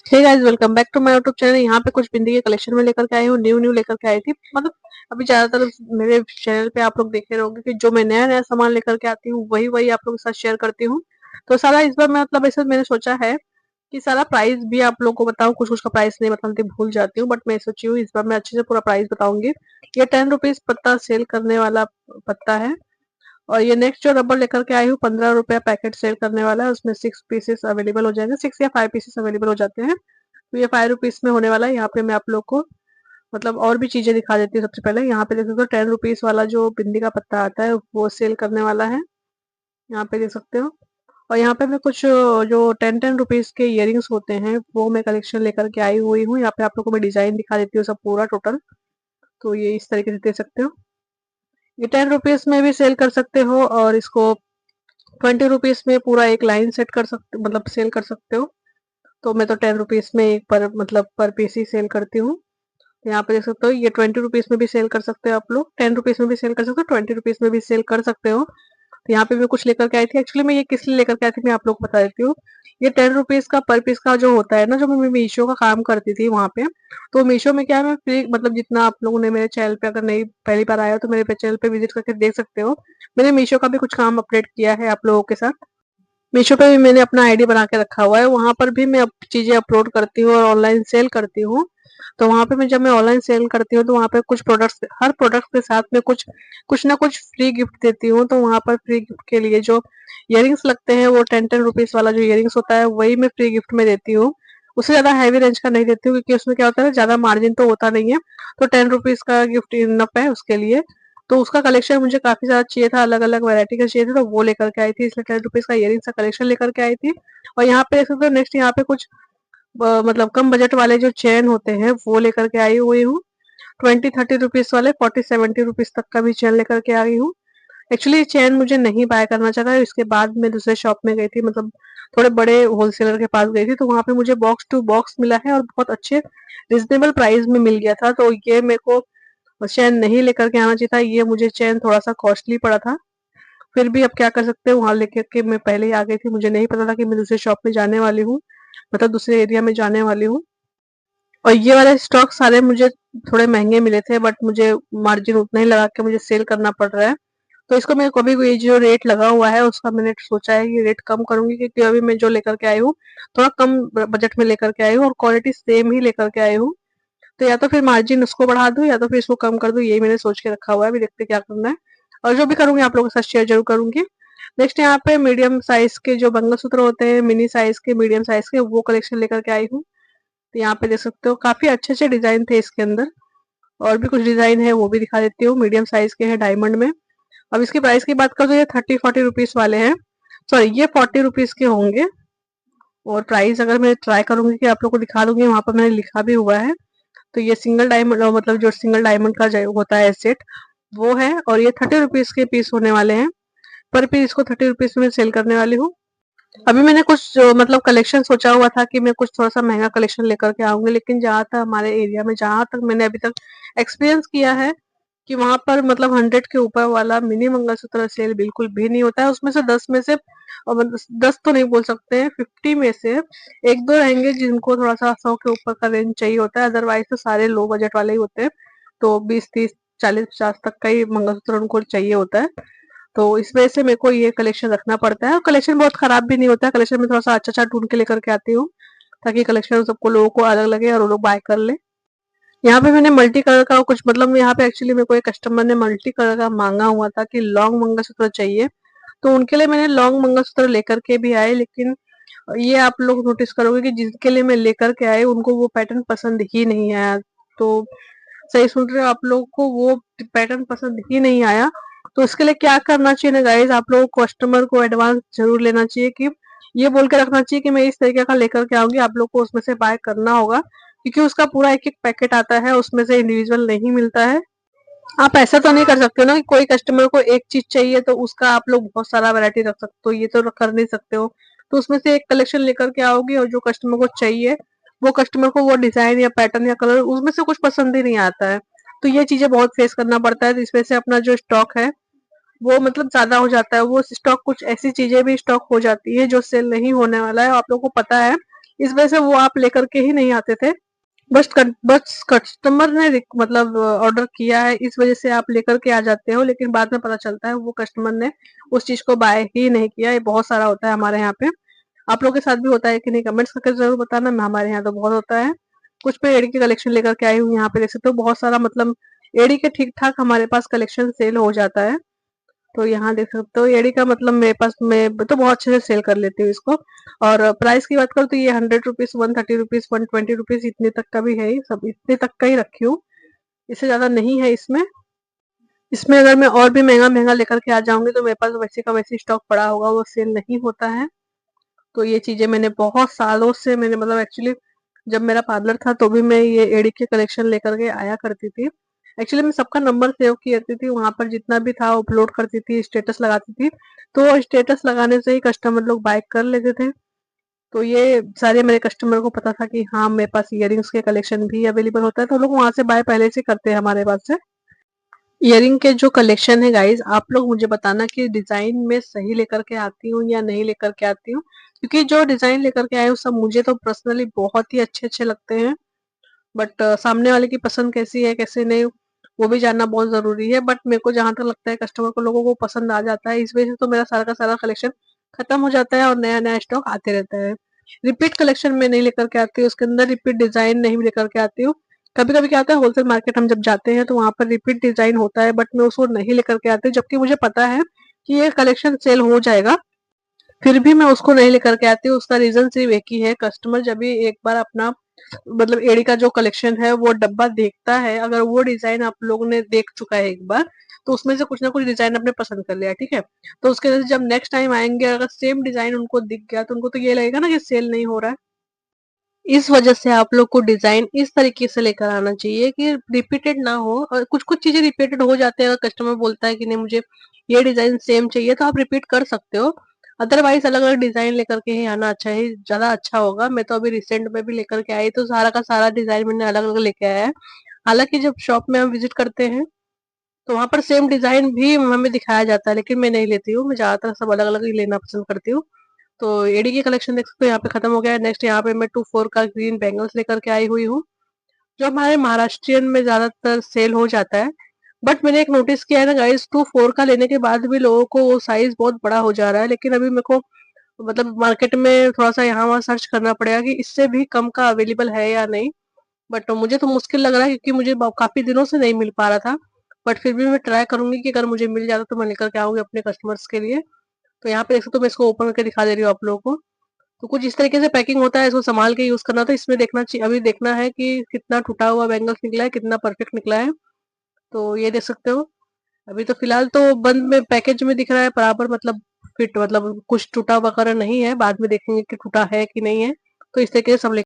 Hey guys, welcome back to my YouTube channel. यहाँ पे कुछ बिंदी के कलेक्शन में लेकर के आई हूँ, न्यू लेकर के आई थी। मतलब अभी ज्यादातर मेरे चैनल पे आप लोग देखे रहोगे कि जो मैं नया नया सामान लेकर के आती हूँ वही वही आप लोगों के साथ शेयर करती हूँ। तो सारा इस बार मैं मतलब ऐसे मैंने सोचा है कि सारा प्राइस भी आप लोगों को बताऊं। कुछ कुछ का प्राइस नहीं बताती, भूल जाती हूँ, बट मैं सोची हूँ इस बार मैं अच्छे से पूरा प्राइस बताऊंगी। ये 10 रुपीज पत्ता सेल करने वाला पत्ता है। और ये नेक्स्ट जो रबर लेकर के आई हूँ 15 रुपया पैकेट सेल करने वाला है। उसमें 6 पीसेस अवेलेबल हो जाएंगे, 6 या 5 पीसेस अवेलेबल हो जाते हैं। तो ये 5 रुपीज में होने वाला है। यहाँ पे मैं आप लोग को मतलब और भी चीजें दिखा देती हूँ। सबसे पहले यहाँ पे देख सकते हो 10 रुपीज वाला जो बिंदी का पत्ता आता है वो सेल करने वाला है। यहाँ पे देख सकते हो। और यहाँ पे मैं कुछ जो 10-10 रुपीज के इयरिंग्स होते हैं वो मैं कलेक्शन लेकर के आई हुई हूँ। यहाँ पे आप लोग को मैं डिजाइन दिखा देती हूँ सब पूरा टोटल। तो ये इस तरीके से दे सकते हो। ये 10 रुपीज में भी सेल कर सकते हो और इसको 20 रुपीज में पूरा एक लाइन सेट कर सकते मतलब सेल कर सकते हो। तो मैं तो 10 रुपीज में एक पर मतलब पर पीस ही सेल करती हूँ। यहाँ पे देख सकते हो ये 20 रुपीज में भी सेल कर सकते हो आप लोग, 10 रुपीज में भी सेल कर सकते हो, 20 रुपीज में भी सेल कर सकते हो। तो यहाँ पे मैं कुछ लेकर के आई थी। एक्चुअली मैं ये किस लिए लेकर के आई थी मैं आप लोग को बता देती हूँ। ये 10 रुपीज का पर पीस का जो होता है ना, जो मैं मीशो का काम करती थी वहां पे। तो मीशो में क्या है, मैं फ्री मतलब जितना आप लोगों ने मेरे चैनल पे अगर नहीं पहली बार आया हो तो मेरे चैनल पे विजिट करके देख सकते हो। मैंने मीशो का भी कुछ काम अपडेट किया है आप लोगों के साथ। मीशो पे भी मैंने अपना आईडी बना के रखा हुआ है, वहां पर भी मैं चीजें अपलोड करती हूँ और ऑनलाइन सेल करती हूँ। तो वहां पे मैं जब मैं ऑनलाइन सेल करती हूँ तो वहां पे कुछ प्रोडक्ट्स, हर प्रोडक्ट के साथ में कुछ कुछ ना कुछ फ्री गिफ्ट देती हूँ। तो वहां पर फ्री गिफ्ट के लिए जो इयरिंग्स लगते हैं वो 10-10 रुपीज वाला जो इयरिंग्स होता है वही मैं फ्री गिफ्ट में देती हूँ। उससे ज्यादा हैवी रेंज का नहीं देती हूँ क्योंकि उसमें क्या होता है ज्यादा मार्जिन तो होता नहीं है। तो 10 रुपीज का गिफ्ट इनफ है उसके लिए। तो उसका कलेक्शन मुझे काफी ज्यादा चाहिए था, अलग अलग वैरायटी का चाहिए था, तो वो लेकर के आई थी। इसलिए 10 रुपीज का इयरिंग्स का कलेक्शन लेकर के आई थी। और यहाँ पे देख सकते हो नेक्स्ट यहाँ पे कुछ मतलब कम बजट वाले जो चेन होते हैं वो लेकर के आई हुई हूँ। 20-30 रुपीज वाले, 40-70 रुपीज तक का भी चेन लेकर के आई हूँ। एक्चुअली चेन मुझे नहीं बाय करना चाह था, इसके बाद मैं दूसरे शॉप में गई थी, मतलब थोड़े बड़े होलसेलर के पास गई थी। तो वहां पे मुझे बॉक्स टू बॉक्स मिला है और बहुत अच्छे रिजनेबल प्राइस में मिल गया था। तो ये मेरे को चेन नहीं लेकर के आना चाहिए था, ये मुझे चेन थोड़ा सा कॉस्टली पड़ा था। फिर भी अब क्या कर सकते हैं, वहां लेकर के मैं पहले ही आ गई थी, मुझे नहीं पता था कि मैं दूसरे शॉप में जाने वाली हूँ, मतलब दूसरे एरिया में जाने वाली हूँ। और ये वाले स्टॉक सारे मुझे थोड़े महंगे मिले थे, बट मुझे मार्जिन उतना ही लगा के मुझे सेल करना पड़ रहा है। तो इसको मैं कभी भी जो रेट लगा हुआ है उसका मैंने सोचा है कि रेट कम करूंगी, क्योंकि अभी मैं जो लेकर के आई हूँ थोड़ा कम बजट में लेकर के आई हूँ और क्वालिटी सेम ही लेकर के आई हूँ। तो या तो फिर मार्जिन उसको बढ़ा दूं या तो फिर इसको कम कर दूं, यही मैंने सोच के रखा हुआ है। अभी देखते क्या करना है, और जो भी करूंगी आप लोगों के साथ शेयर जरूर करूंगी। नेक्स्ट यहाँ पे मीडियम साइज के जो मंगलसूत्र होते हैं, मिनी साइज के, मीडियम साइज के, वो कलेक्शन लेकर के आई हूँ। तो यहाँ पे देख सकते हो काफी अच्छे अच्छे डिजाइन थे इसके अंदर। और भी कुछ डिजाइन है वो भी दिखा देती हूँ, मीडियम साइज के हैं डायमंड में। अब इसकी प्राइस की बात करूँ तो ये 30-40 रुपीज वाले हैं। सॉरी, ये 40 रुपीज के होंगे। और प्राइस अगर मैं ट्राई करूंगी कि आप लोग को दिखा दूंगी, वहां पर मैंने लिखा भी हुआ है। तो ये सिंगल डायमंड मतलब जो सिंगल डायमंड का जो होता है सेट वो है, और ये 30 रुपीज के पीस होने वाले हैं। पर पीस इसको 30 रुपीज में सेल करने वाली हूँ। अभी मैंने कुछ जो मतलब कलेक्शन सोचा हुआ था कि मैं कुछ थोड़ा सा महंगा कलेक्शन लेकर के आऊंगी, लेकिन जहाँ तक हमारे एरिया में जहाँ तक मैंने अभी तक एक्सपीरियंस किया है कि वहां पर मतलब 100 के ऊपर वाला मिनी मंगलसूत्र सेल बिल्कुल भी नहीं होता है। उसमें से 10 में से और मतलब 10 तो नहीं बोल सकते हैं, 50 में से एक दो रहेंगे जिनको थोड़ा सा 100 के ऊपर का रेंज चाहिए होता है, अदरवाइज तो सारे लो बजट वाले ही होते हैं। तो 20-30-40-50 तक का ही मंगलसूत्र उनको चाहिए होता है। तो इस वजह से मेरे को ये कलेक्शन रखना पड़ता है, और कलेक्शन बहुत खराब भी नहीं होता है। कलेक्शन में थोड़ा सा अच्छा अच्छा ढूंढ के लेकर के आती हूँ ताकि कलेक्शन सबको लोगों को अलग लगे और वो लोग बाय कर ले। यहाँ पे मैंने मल्टी कलर का कुछ मतलब यहाँ पे एक्चुअली मेरे को एक कस्टमर ने मल्टी कलर का मांगा हुआ था कि लॉन्ग मंगलसूत्र चाहिए। तो उनके लिए मैंने लॉन्ग मंगलसूत्र लेकर के भी आए, लेकिन ये आप लोग नोटिस करोगे कि जिनके लिए मैं लेकर के आए उनको वो पैटर्न पसंद ही नहीं आया। तो सही सुन रहे हो, आप लोगों को वो पैटर्न पसंद ही नहीं आया। तो इसके लिए क्या करना चाहिए ना गाइज, आप लोगों को कस्टमर को एडवांस जरूर लेना चाहिए कि ये बोल के रखना चाहिए कि मैं इस तरीके का लेकर के आऊंगी, आप लोग को उसमें से बाय करना होगा, क्योंकि उसका पूरा एक एक पैकेट आता है, उसमें से इंडिविजुअल नहीं मिलता है। आप ऐसा तो नहीं कर सकते हो ना कि कोई कस्टमर को एक चीज चाहिए तो उसका आप लोग बहुत सारा वैरायटी रख सकते हो, ये तो कर नहीं सकते हो। तो उसमें से एक कलेक्शन लेकर के आओगे और जो कस्टमर को चाहिए वो कस्टमर को वो डिजाइन या पैटर्न या कलर उसमें से कुछ पसंद ही नहीं आता है। तो ये चीजें बहुत फेस करना पड़ता है, तो इस वजह से अपना जो स्टॉक है वो मतलब ज्यादा हो जाता है। वो स्टॉक कुछ ऐसी चीजें भी स्टॉक हो जाती है जो सेल नहीं होने वाला है, आप लोगों को पता है। इस वजह से वो आप लेकर के ही नहीं आते थे। बस कस्टमर ने मतलब ऑर्डर किया है, इस वजह से आप लेकर के आ जाते हो, लेकिन बाद में पता चलता है वो कस्टमर ने उस चीज को बाय ही नहीं किया। ये बहुत सारा होता है हमारे यहाँ पे। आप लोगों के साथ भी होता है कि नहीं, कमेंट्स करके जरूर बताना। हमारे यहाँ तो बहुत होता है। कुछ पे एडी की कलेक्शन लेकर के आई हूँ, यहाँ पे देख सकते हो बहुत सारा, मतलब एडी के ठीक ठाक हमारे पास कलेक्शन सेल हो जाता है। तो यहाँ देख सकते हो एडी का, मतलब मेरे पास, मैं तो बहुत अच्छे से सेल कर लेती हूँ इसको। और प्राइस की बात करूँ तो ये 100 रुपीज, 130 रुपीज, 120 रुपीज, इतने तक का भी है, सब इतने तक का ही रखी हूँ, इससे ज्यादा नहीं है इसमें। इसमें अगर मैं और भी महंगा महंगा लेकर के आ जाऊंगी तो मेरे पास वैसे का वैसे स्टॉक पड़ा होगा, वो सेल नहीं होता है। तो ये चीजें मैंने बहुत सालों से, मैंने मतलब एक्चुअली जब मेरा पार्लर था तो भी मैं ये एडी के कलेक्शन लेकर के आया करती थी। एक्चुअली मैं सबका नंबर सेव की करती थी, वहां पर जितना भी था अपलोड करती थी, स्टेटस लगाती थी। तो स्टेटस लगाने से ही कस्टमर लोग बाय कर लेते थे। तो ये सारे मेरे कस्टमर को पता था कि हाँ मेरे पास इयरिंग्स के कलेक्शन भी अवेलेबल होता है, तो लोग वहां से बाय पहले से करते हैं हमारे पास से। इयरिंग के जो कलेक्शन है गाइज, आप लोग मुझे बताना कि डिजाइन में सही लेकर के आती हूँ या नहीं लेकर के आती हूँ, क्योंकि जो डिजाइन लेकर के आए हूँ सब मुझे तो पर्सनली बहुत ही अच्छे अच्छे लगते हैं। बट सामने वाले की पसंद कैसी है कैसे नहीं, वो भी जानना बहुत जरूरी है। बट मेरे को जहां तक लगता है कस्टमर को, लोगों को पसंद आ जाता है, इस वजह से तो मेरा सारा का सारा कलेक्शन खत्म हो जाता है और नया नया स्टॉक आते रहता है। रिपीट कलेक्शन में नहीं लेकर के आती हूँ, उसके अंदर रिपीट डिजाइन नहीं लेकर के आती हूँ। कभी कभी क्या होता है, होलसेल मार्केट हम जब जाते हैं तो वहां पर रिपीट डिजाइन होता है, बट मैं उसको नहीं लेकर के आती हूँ, जबकि मुझे पता है कि ये कलेक्शन सेल हो जाएगा, फिर भी मैं उसको नहीं लेकर के आती हूँ। उसका रीजन सिर्फ एक ही है, कस्टमर जब भी एक बार अपना, मतलब एड़ी का जो कलेक्शन है वो डब्बा देखता है, अगर वो डिजाइन आप लोगों ने देख चुका है एक बार, तो उसमें से कुछ ना कुछ डिजाइन आपने पसंद कर लिया, ठीक है। तो उसके वजह से जब नेक्स्ट टाइम आएंगे, अगर सेम डिजाइन उनको दिख गया तो उनको तो ये लगेगा ना कि सेल नहीं हो रहा है। इस वजह से आप लोग को डिजाइन इस तरीके से लेकर आना चाहिए कि रिपीटेड ना हो। और कुछ कुछ चीजें रिपीटेड हो जाते हैं, अगर कस्टमर बोलता है कि नहीं मुझे ये डिजाइन सेम चाहिए, तो आप रिपीट कर सकते हो। अदरवाइज अलग अलग डिजाइन लेकर के ही आना अच्छा है, ज्यादा अच्छा होगा। मैं तो अभी रिसेंट में भी लेकर के आई, तो सारा का सारा डिजाइन मैंने अलग अलग लेके आया है। हालांकि जब शॉप में हम विजिट करते हैं तो वहां पर सेम डिजाइन भी हमें दिखाया जाता है, लेकिन मैं नहीं लेती हूँ, मैं ज्यादातर सब अलग अलग ही लेना पसंद करती हूँ। तो एडी की कलेक्शन देख सकते हो यहाँ पे खत्म हो गया है। नेक्स्ट यहाँ पे मैं 2/4 का ग्रीन बैंगल्स लेकर के आई हुई हूँ, जो हमारे महाराष्ट्रियन में ज्यादातर सेल हो जाता है। बट मैंने एक नोटिस किया है ना गाइस, 2/4 का लेने के बाद भी लोगों को वो साइज बहुत बड़ा हो जा रहा है। लेकिन अभी मेरे को, मतलब मार्केट में थोड़ा सा यहाँ वहाँ सर्च करना पड़ेगा कि इससे भी कम का अवेलेबल है या नहीं। बट मुझे तो मुश्किल लग रहा है, क्योंकि मुझे काफी दिनों से नहीं मिल पा रहा था। बट फिर भी मैं ट्राई करूंगी कि अगर मुझे मिल जाता तो मैं लेकर के आऊंगी अपने कस्टमर्स के लिए। तो यहाँ पे देख सकते हो, मैं इसको ओपन करके दिखा दे रही हूँ आप लोगों को। तो कुछ इस तरीके से पैकिंग होता है, इसको संभाल के यूज करना। तो इसमें देखना चाहिए, अभी देखना है कि कितना टूटा हुआ बैंगल्स निकला है, कितना परफेक्ट निकला है। तो ये देख सकते हो, अभी तो फिलहाल तो बंद में पैकेज में दिख रहा है बराबर, मतलब फिट, मतलब कुछ टूटा वगैरह नहीं है, बाद में देखेंगे कि टूटा है कि नहीं है। तो इस तरीके से सब